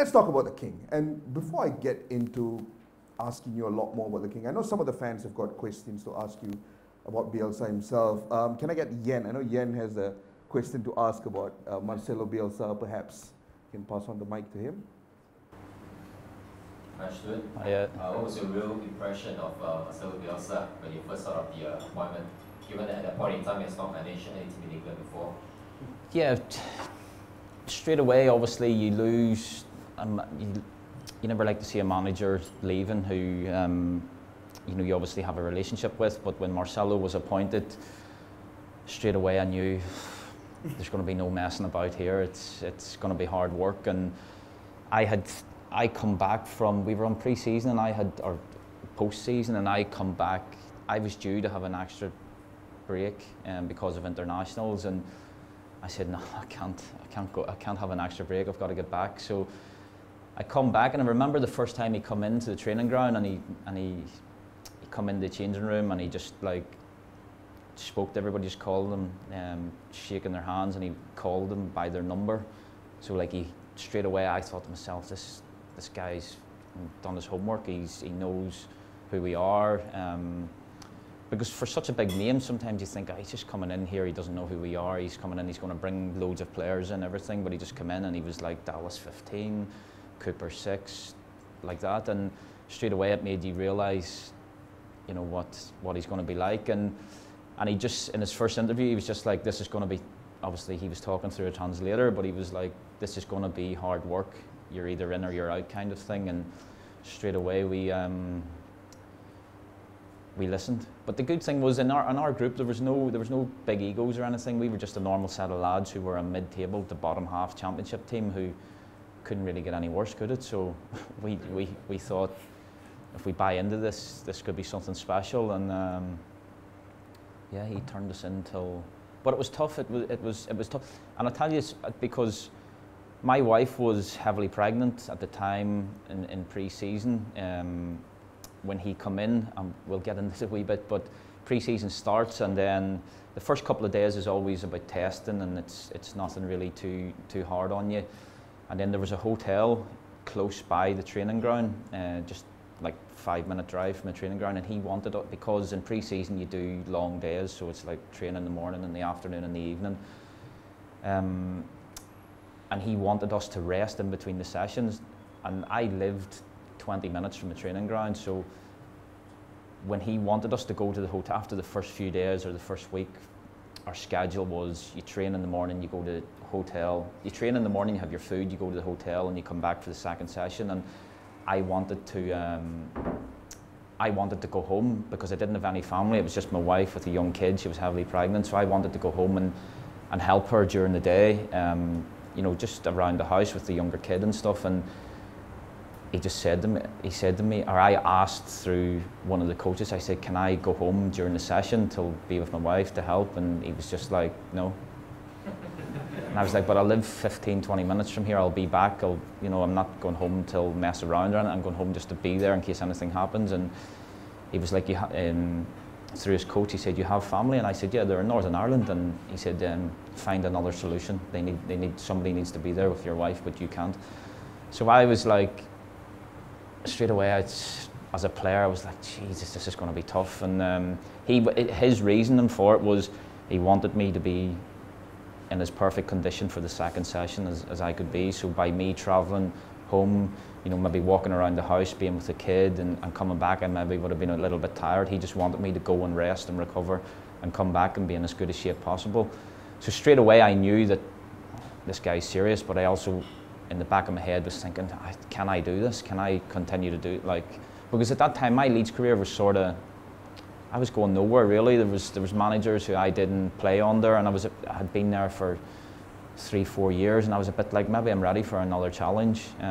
Let's talk about the King. And before I get into asking you a lot more about the King, I know some of the fans have got questions to ask you about Bielsa himself. Can I get Yen? I know Yen has a question to ask about Marcelo Bielsa. Perhaps you can pass on the mic to him. Hi, Stuart. What was your real impression of Marcelo Bielsa when you first heard of the appointment, given that at that point in time he has not managed any team in England before? Yeah, straight away, obviously, you lose. You never like to see a manager leaving who you obviously have a relationship with. But when Marcelo was appointed, straight away I knew there's going to be no messing about here. It's going to be hard work. And I come back from, we were on pre-season and or post-season, and I come back. I was due to have an extra break because of internationals, and I said, no, I can't have an extra break. I've got to get back. So I come back, and I remember the first time he come into the training ground, and he come in the changing room, and he just like spoke to everybody, just called them, shaking their hands, and he called them by their number. So like straight away, I thought to myself, this guy's done his homework. He knows who we are. Because for such a big name, sometimes you think, oh, he's just coming in here, he doesn't know who we are, he's coming in, he's going to bring loads of players and everything, but he just came in and he was like Dallas 15, Cooper 6, like that, and straight away it made you realise, you know, what he's going to be like, and he just, in his first interview, he was just like, this is going to be, obviously he was talking through a translator, but he was like, this is going to be hard work, you're either in or you're out kind of thing, and straight away we listened. But the good thing was in our group there was no big egos or anything. We were just a normal set of lads who were a mid-table to bottom half championship team who couldn't really get any worse, could it? So we thought if we buy into this could be something special, and yeah, he turned us into. But it was tough. It was tough, and I'll tell you, it's because my wife was heavily pregnant at the time in pre-season. When he come in, we'll get into this a wee bit, but pre-season starts, and then the first couple of days is always about testing, and it's nothing really too hard on you. And then there was a hotel close by the training ground, just like 5-minute drive from the training ground, and he wanted it because in pre-season you do long days, so it's like training in the morning, in the afternoon, and the evening. And he wanted us to rest in between the sessions, and I lived 20 minutes from the training ground, so when he wanted us to go to the hotel after the first few days or the first week, our schedule was you train in the morning, you go to the hotel, you train in the morning, you have your food, you go to the hotel, and you come back for the second session. And I wanted to go home because I didn't have any family. It was just my wife with a young kid. She was heavily pregnant, so I wanted to go home and help her during the day, you know, just around the house with the younger kid and stuff. And he said to me, or I asked through one of the coaches, I said, can I go home during the session to be with my wife to help? And he was just like, no. And I was like, but I live 15, 20 minutes from here, I'll be back. You know, I'm not going home to mess around or anything. I'm going home just to be there in case anything happens. And he was like, through his coach, he said, you have family? And I said, yeah, they're in Northern Ireland. And he said, find another solution. Somebody needs to be there with your wife, but you can't. So I was like, straight away, as a player, I was like, Jesus, this is going to be tough. And his reasoning for it was he wanted me to be in as perfect condition for the second session as I could be. So by me travelling home, you know, maybe walking around the house, being with the kid and coming back, I maybe would have been a little bit tired. He just wanted me to go and rest and recover and come back and be in as good a shape possible. So straight away I knew that this guy's serious, but I also, in the back of my head, was thinking, can I do this? Can I continue to do it? Like, because at that time my Leeds career was sort of, I was going nowhere really. There was managers who I didn't play under, and I had been there for 3-4 years, and I was a bit like, maybe I'm ready for another challenge. But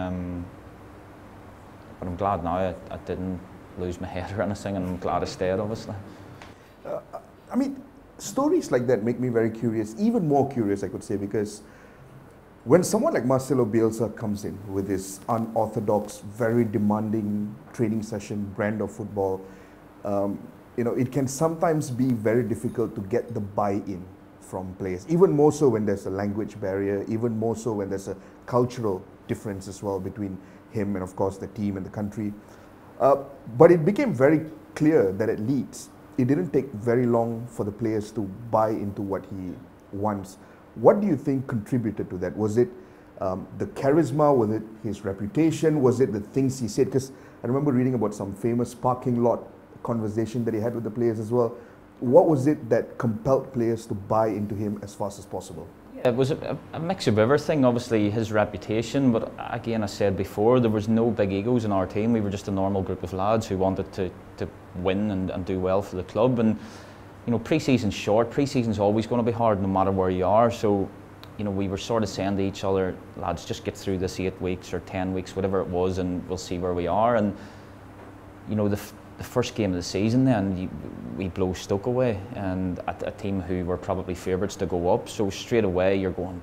I'm glad now I didn't lose my head or anything, and I'm glad I stayed, obviously. I mean, stories like that make me very curious, even more curious, I could say, because when someone like Marcelo Bielsa comes in with this unorthodox, very demanding training session brand of football, you know, it can sometimes be very difficult to get the buy-in from players, even more so when there's a language barrier, even more so when there's a cultural difference as well between him and of course the team and the country. But it became very clear that at Leeds, it didn't take very long for the players to buy into what he wants. What do you think contributed to that? Was it the charisma? Was it his reputation? Was it the things he said? Because I remember reading about some famous parking lot conversation that he had with the players as well. What was it that compelled players to buy into him as fast as possible? It was a mix of everything. Obviously his reputation, but again, I said before, there was no big egos in our team. We were just a normal group of lads who wanted to win and do well for the club. And you know, pre-season's short. Pre-season's always going to be hard no matter where you are. So you know, we were sort of saying to each other, lads, just get through this 8 weeks or 10 weeks, whatever it was, and we'll see where we are. And you know, the first game of the season then, we blow Stoke away, and a team who were probably favourites to go up. So straight away you're going,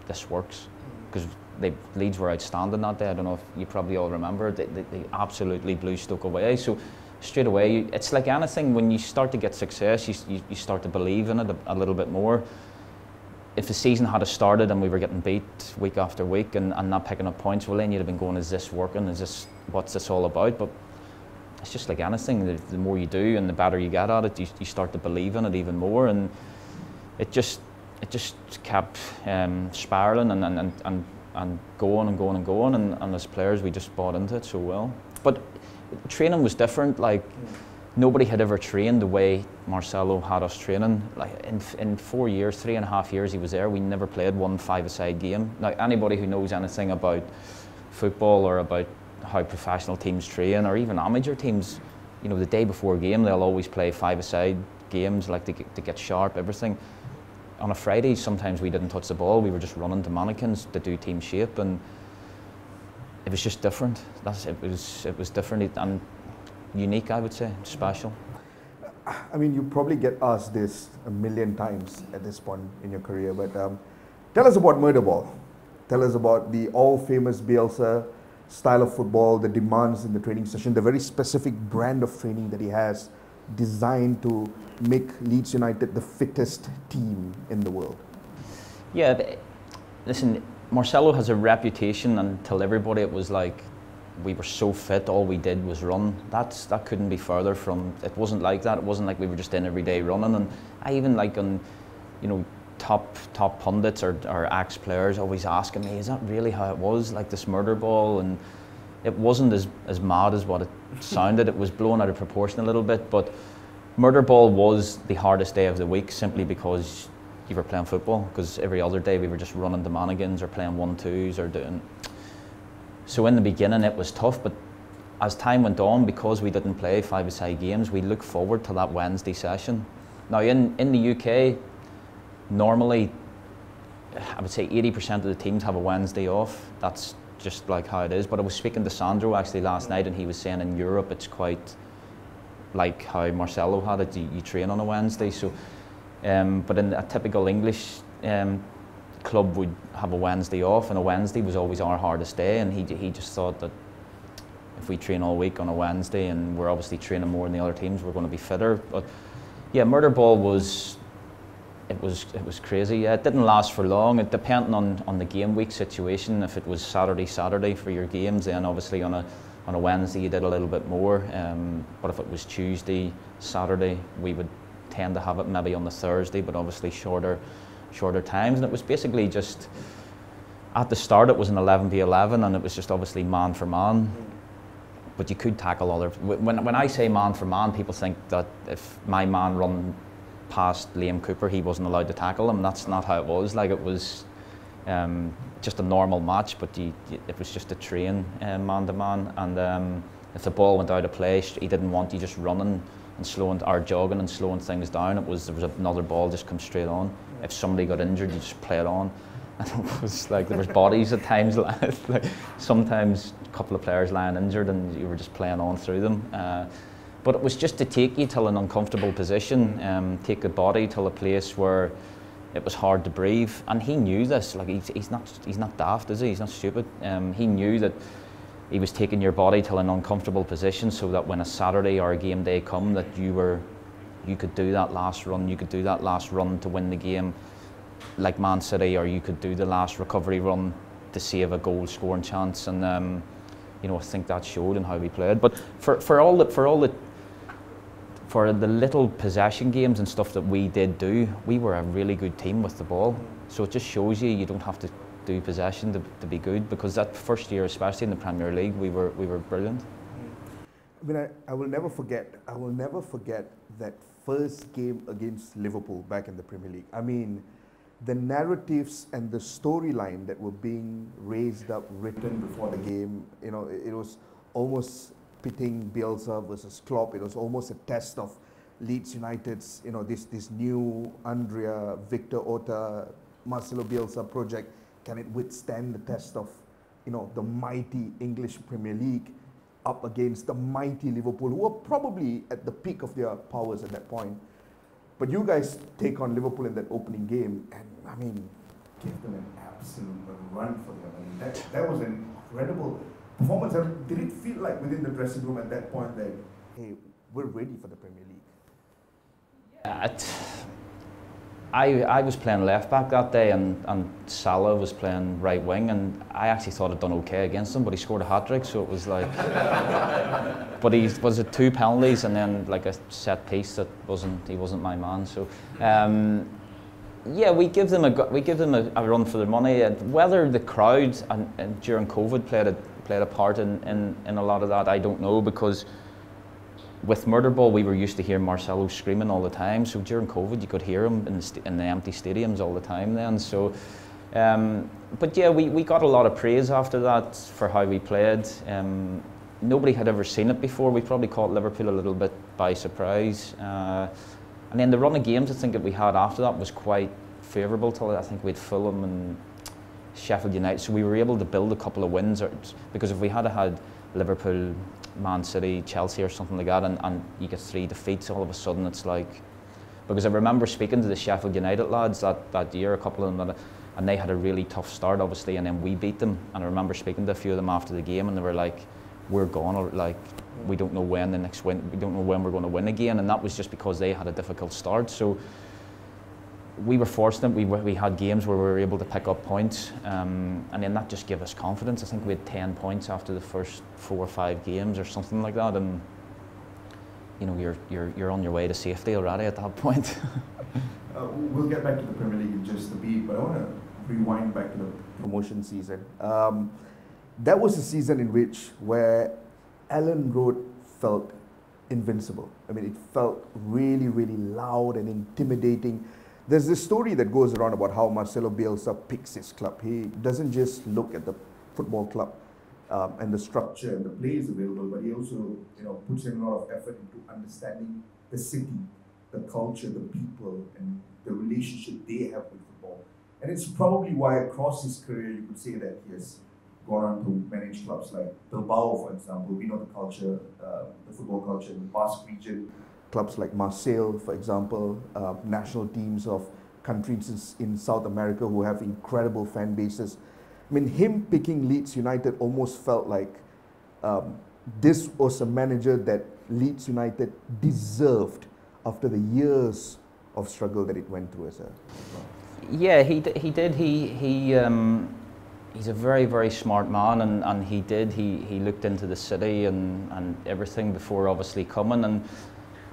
this works. Because Leeds were outstanding that day. I don't know if you probably all remember, they absolutely blew Stoke away. So straight away, it's like anything, when you start to get success, you start to believe in it a little bit more. If the season had started and we were getting beat week after week and not picking up points, well then you'd have been going, is this working? What's this all about? But it's just like anything, the more you do and the better you get at it, you start to believe in it even more, and it just kept spiralling and going and going and going, and as players we just bought into it so well. But training was different. Like nobody had ever trained the way Marcelo had us training. Like in 4 years, 3.5 years he was there, we never played one five-a-side game. Now anybody who knows anything about football or about how professional teams train, or even amateur teams, you know, the day before a game they'll always play five-a-side games, like to get sharp, everything. On a Friday sometimes we didn't touch the ball, we were just running to mannequins to do team shape, and it was just different. It was different and unique, I would say, special. I mean, you probably get asked this a million times at this point in your career, but tell us about Murderball. Tell us about the all-famous Bielsa style of football, the demands in the training session, the very specific brand of training that he has designed to make Leeds United the fittest team in the world. Yeah, listen, Marcelo has a reputation, and tell everybody it was like we were so fit, all we did was run. That couldn't be further from, it wasn't like that. It wasn't like we were just in every day running. And I even like on, you know, top pundits or ex-players always asking me, is that really how it was, like this Murderball? And it wasn't as mad as what it sounded. It was blown out of proportion a little bit, but Murderball was the hardest day of the week simply because you were playing football, because every other day we were just running the mannequins or playing 1-2s or doing. So in the beginning it was tough, but as time went on, because we didn't play five-a-side games, we look forward to that Wednesday session. Now in the UK, normally, I would say 80% of the teams have a Wednesday off. That's just like how it is. But I was speaking to Sandro actually last night, and he was saying in Europe it's quite like how Marcelo had it. You train on a Wednesday. So, but in a typical English club would have a Wednesday off, and a Wednesday was always our hardest day. And he just thought that if we train all week on a Wednesday, and we're obviously training more than the other teams, we're going to be fitter. But yeah, Murderball was. It was crazy. Yeah, it didn't last for long. It depending on the game week situation. If it was Saturday for your games, then obviously on a Wednesday you did a little bit more. But if it was Tuesday, Saturday, we would tend to have it maybe on the Thursday, but obviously shorter times. And it was basically just at the start it was an 11v11, and it was just obviously man for man. But you could tackle other. When I say man for man, people think that if my man run past Liam Cooper, he wasn't allowed to tackle him. That's not how it was. Like, it was just a normal match, but it was just a train man to man. And if the ball went out of play, he didn't want you just running and jogging and slowing things down. There was another ball just come straight on. If somebody got injured, you just play it on. And it was like there was bodies at times. Like sometimes a couple of players lying injured, and you were just playing on through them. But it was just to take you till an uncomfortable position, take the body till a place where it was hard to breathe. And he knew this. Like he's not daft, is he? He's not stupid. He knew that he was taking your body till an uncomfortable position, so that when a Saturday or a game day come, that you could do that last run. You could do that last run to win the game, like Man City, or you could do the last recovery run to save a goal scoring chance, and you know, I think that showed in how we played. But for the little possession games and stuff that we did do, we were a really good team with the ball. So it just shows you don't have to do possession to be good, because that first year, especially in the Premier League, we were brilliant. I mean, I will never forget that first game against Liverpool back in the Premier League. I mean, the narratives and the storyline that were being raised up, written before the game, you know, it was almost pitting Bielsa versus Klopp. It was almost a test of Leeds United's, you know, this new Andrea, Victor Orta, Marcelo Bielsa project. Can it withstand the test of, you know, the mighty English Premier League up against the mighty Liverpool, who were probably at the peak of their powers at that point? But you guys take on Liverpool in that opening game, and I mean, gave them an absolute run for them. I mean, that was an incredible performance. I mean, did it feel like within the dressing room at that point that, hey, we're ready for the Premier League? Yeah, I was playing left back that day, and Salah was playing right wing, and I actually thought I'd done okay against him, but he scored a hat-trick, so it was like... But he was at 2 penalties and then like a set piece that he wasn't my man. So yeah, we give them a run for their money. Whether the crowd and during COVID played a part in a lot of that, I don't know, because with Murderball we were used to hearing Marcelo screaming all the time. So during COVID you could hear him in the empty stadiums all the time then. So but yeah, we got a lot of praise after that for how we played. Nobody had ever seen it before. We probably caught Liverpool a little bit by surprise. And then the run of games I think that we had after that was quite favourable to it. I think we had Fulham and Sheffield United, so we were able to build a couple of wins. Because if we had had Liverpool, Man City, Chelsea or something like that, and you get 3 defeats, all of a sudden it's like... Because I remember speaking to the Sheffield United lads that year, a couple of them, and they had a really tough start obviously, and then we beat them. And I remember speaking to a few of them after the game, and they were like, we're gone, like, we don't know when we don't know when we're going to win again, and that was just because they had a difficult start. So we were fortunate. We had games where we were able to pick up points, and then that just gave us confidence. I think we had 10 points after the first 4 or 5 games or something like that, and you know, you're on your way to safety already at that point. We'll get back to the Premier League in just a bit, but I want to rewind back to the promotion season. That was a season in where Ellen Road felt invincible. I mean, it felt really, really loud and intimidating. There's this story that goes around about how Marcelo Bielsa picks his club. He doesn't just look at the football club and the structure and the players available, but he also, you know, puts in a lot of effort into understanding the city, the culture, the people, and the relationship they have with football. And it's probably why across his career you could say that he has gone on to manage clubs like Bilbao, for example. We know the culture, the football culture in the Basque region. Clubs like Marseille, for example, national teams of countries in South America who have incredible fan bases. I mean, him picking Leeds United almost felt like this was a manager that Leeds United deserved after the years of struggle that it went through as a club. Yeah, he did. He's a very, very smart man, and he looked into the city and everything before obviously coming. And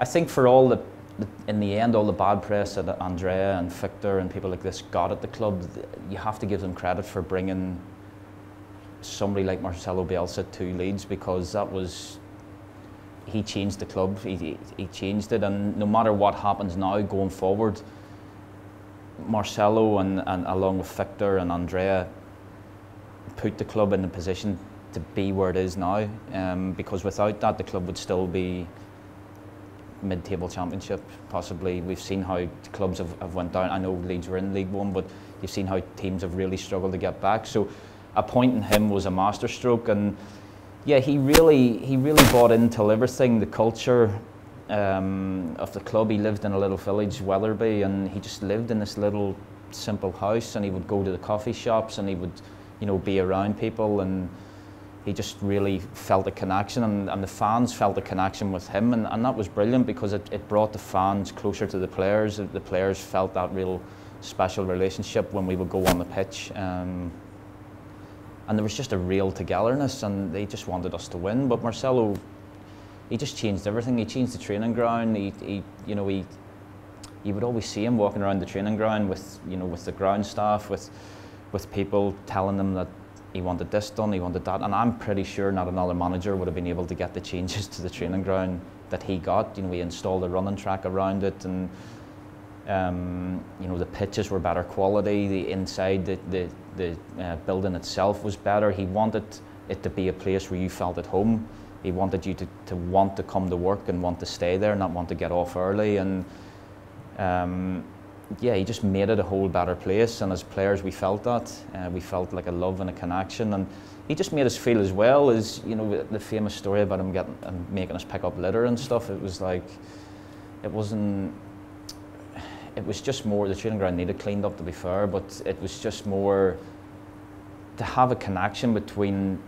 I think for all in the end, all the bad press that Andrea and Victor and people like this got at the club, you have to give them credit for bringing somebody like Marcelo Bielsa to Leeds, because he changed the club, he changed it, and no matter what happens now going forward, Marcelo and along with Victor and Andrea put the club in the position to be where it is now, because without that the club would still be mid-table championship possibly. We've seen how clubs have went down. I know Leeds were in League One, but you've seen how teams have really struggled to get back. So appointing him was a masterstroke, and yeah, he really bought into everything, the culture of the club. He lived in a little village, Wetherby, and he just lived in this little simple house, and he would go to the coffee shops and he would, you know, be around people, and he just really felt a connection, and the fans felt a connection with him, and that was brilliant, because it brought the fans closer to the players. The players felt that real special relationship when we would go on the pitch. and there was just a real togetherness, and they just wanted us to win. But Marcelo, he just changed everything. He changed the training ground. You would always see him walking around the training ground with, you know, with the ground staff, with people telling them that he wanted this done, he wanted that, and I'm pretty sure not another manager would have been able to get the changes to the training ground that he got. You know, he installed a running track around it, and you know, the pitches were better quality. The inside, the building itself was better. He wanted it to be a place where you felt at home. He wanted you to want to come to work and want to stay there, not want to get off early. And yeah, he just made it a whole better place, and as players we felt that. We felt like a love and a connection, and he just made us feel as well as, you know, the famous story about him getting and making us pick up litter and stuff. It was like, it was just more, the training ground needed cleaned up, to be fair, but it was just more to have a connection between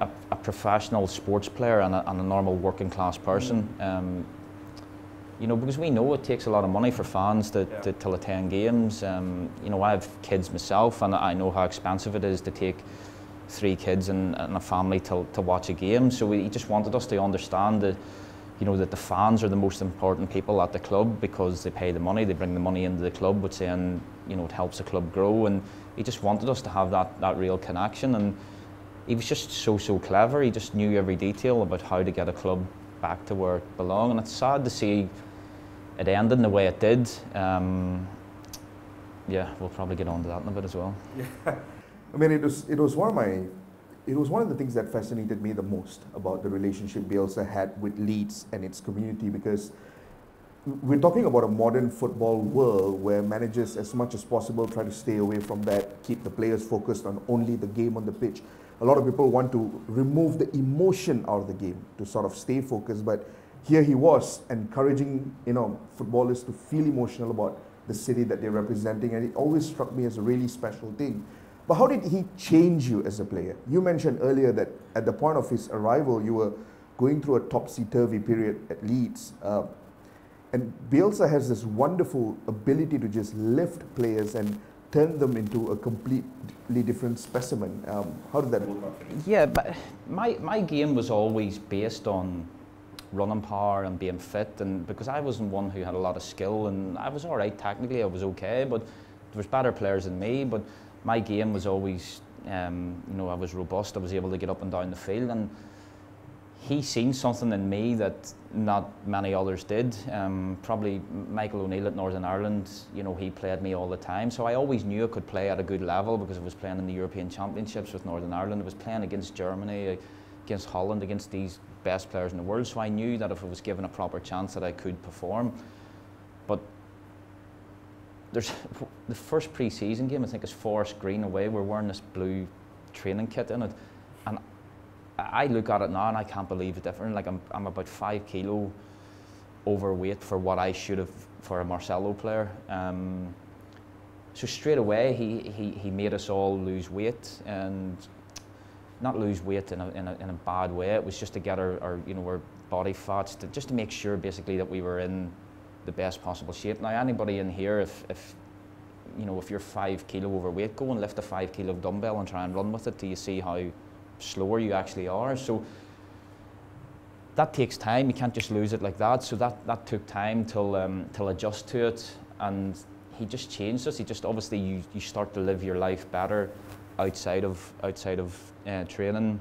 a professional sports player and a normal working class person. You know, because we know it takes a lot of money for fans to attend games. You know, I have kids myself, and I know how expensive it is to take 3 kids and a family to watch a game. So he just wanted us to understand that, you know, that the fans are the most important people at the club, because they pay the money, they bring the money into the club, but saying, you know, it helps the club grow. And he just wanted us to have that real connection. And he was just so clever. He just knew every detail about how to get a club back to where it belonged. And it's sad to see it ended in the way it did. Yeah, we'll probably get on to that in a bit as well. Yeah, I mean, it was one of the things that fascinated me the most about the relationship Bielsa had with Leeds and its community, because we're talking about a modern football world where managers, as much as possible, try to stay away from that, keep the players focused on only the game on the pitch. A lot of people want to remove the emotion out of the game to sort of stay focused, but here he was encouraging, you know, footballers to feel emotional about the city that they're representing, and it always struck me as a really special thing. But how did he change you as a player? You mentioned earlier that at the point of his arrival, you were going through a topsy-turvy period at Leeds. And Bielsa has this wonderful ability to just lift players and turn them into a completely different specimen. How did that work out? Yeah, but my game was always based on running power and being fit, and because I wasn't one who had a lot of skill, and I was all right technically, I was okay, but there was better players than me. But my game was always, you know, I was robust, I was able to get up and down the field, and he seen something in me that not many others did. Probably Michael O'Neill at Northern Ireland, you know, he played me all the time, so I always knew I could play at a good level because I was playing in the European Championships with Northern Ireland. I was playing against Germany, against Holland, against these best players in the world, so I knew that if I was given a proper chance that I could perform. But there's the first pre-season game, I think, is Forest Green away. We're wearing this blue training kit in it, and I look at it now and I can't believe the difference. Like I'm about 5 kilo overweight for what I should have for a Marcelo player. So straight away he made us all lose weight, and not lose weight in a bad way. It was just to get our you know, our body fats, just to make sure basically that we were in the best possible shape. Now anybody in here, if you know, if you're 5 kilo overweight, go and lift a 5 kilo dumbbell and try and run with it till you see how slower you actually are. So that takes time. You can't just lose it like that. So that took time till adjust to it, and he just changed us. He just, obviously you start to live your life better outside of training,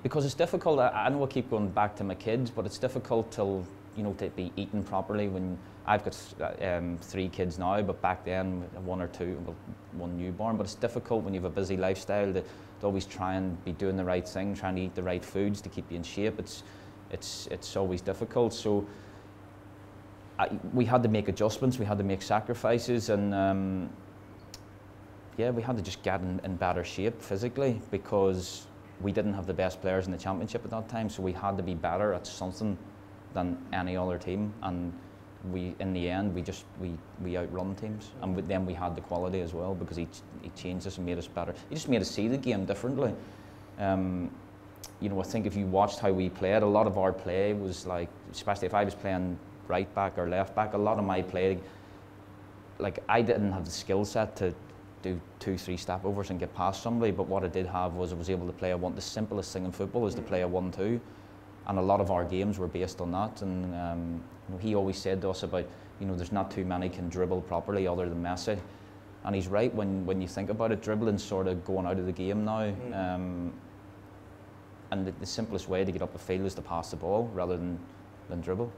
because it's difficult. I know I keep going back to my kids, but it's difficult till, you know, to be eating properly when I've got 3 kids now, but back then 1 or 2, well, 1 newborn. But it's difficult when you have a busy lifestyle to always try and be doing the right thing, trying to eat the right foods to keep you in shape. It's always difficult. So we had to make adjustments, we had to make sacrifices, and yeah, we had to just get in better shape physically, because we didn't have the best players in the championship at that time. So we had to be better at something than any other team, and we, in the end, we outrun teams, and then we had the quality as well, because he changed us and made us better. He just made us see the game differently. You know, I think if you watched how we played, a lot of our play was like, especially if I was playing right back or left back, a lot of my play, like, I didn't have the skill set to do 2-3 step overs and get past somebody, but what I did have was I was able to play the simplest thing in football is to play a 1-2, and a lot of our games were based on that. And you know, he always said to us about, you know, there's not too many can dribble properly other than Messi, and he's right when you think about it. Dribbling's sort of going out of the game now, and the simplest way to get up the field is to pass the ball rather than dribble.